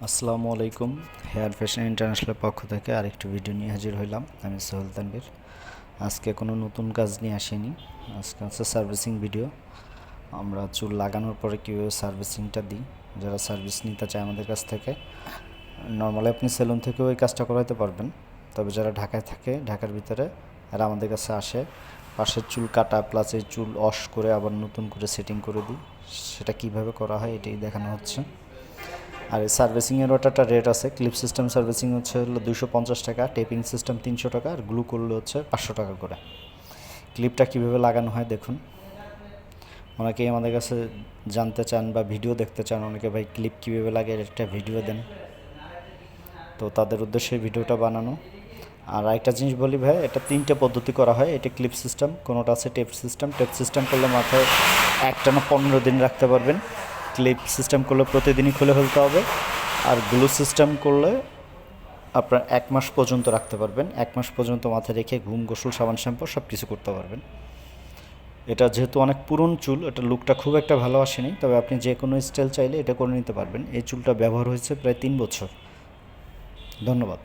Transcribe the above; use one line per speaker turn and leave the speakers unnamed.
আসসালামু আলাইকুম। Hair fashion ইন্টারন্যাশনালের পক্ষ থেকে আরেকটি ভিডিও নিয়ে হাজির হইলাম। আমি সোহেল তানভীর। আজকে কোনো নতুন কাজ নিয়ে আসিনি, আজকে হচ্ছে সার্ভিসিং ভিডিও। আমরা চুল লাগানোর পরে কীভাবে সার্ভিসিংটা দিই, যারা সার্ভিস নিতে চায় আমাদের কাছ থেকে, নর্মালি আপনি সেলুন থেকেও এই কাজটা করাতে পারবেন। তবে যারা ঢাকায় থাকে, ঢাকার ভিতরে, এরা আমাদের কাছে আসে, পাশের চুল কাটা প্লাস এই চুল ওয়াশ করে আবার নতুন করে সেটিং করে দিই। সেটা কীভাবে করা হয় এটাই দেখানো হচ্ছে। আর এই সার্ভিসিংয়ের একটা রেট আছে। ক্লিপ সিস্টেম সার্ভিসিং হলো 250 টাকা, টেপিং সিস্টেম 300 টাকা, আর গ্লু করলে হচ্ছে 500 টাকা করে। ক্লিপটা কীভাবে লাগানো হয় দেখুন। অনেকেই আমাদের কাছে জানতে চান বা ভিডিও দেখতে চান, অনেকে ভাই ক্লিপ কীভাবে লাগে একটা ভিডিও দেন, তো তাদের উদ্দেশ্যে ভিডিওটা বানানো। আর একটা জিনিস বলি ভাই, এটা 3টে পদ্ধতি করা হয়। এটা ক্লিপ সিস্টেম, কোনোটা আছে টেপ সিস্টেম। টেপ সিস্টেম করলে মাথায় একটানা 15 দিন রাখতে পারবেন। ক্লিপ সিস্টেম করলে প্রতিদিনই খুলে ফেলতে হবে। আর গ্লু সিস্টেম করলে আপনার 1 মাস পর্যন্ত রাখতে পারবেন। 1 মাস পর্যন্ত মাথায় রেখে ঘুম, গোসল, সাবান, শ্যাম্পু সব কিছু করতে পারবেন। এটা যেহেতু অনেক পুরনো চুল, এটা লুকটা খুব একটা ভালো আসেনি, তবে আপনি যে কোনো স্টাইল চাইলে এটা করে নিতে পারবেন। এই চুলটা ব্যবহার হয়েছে প্রায় 3 বছর। ধন্যবাদ।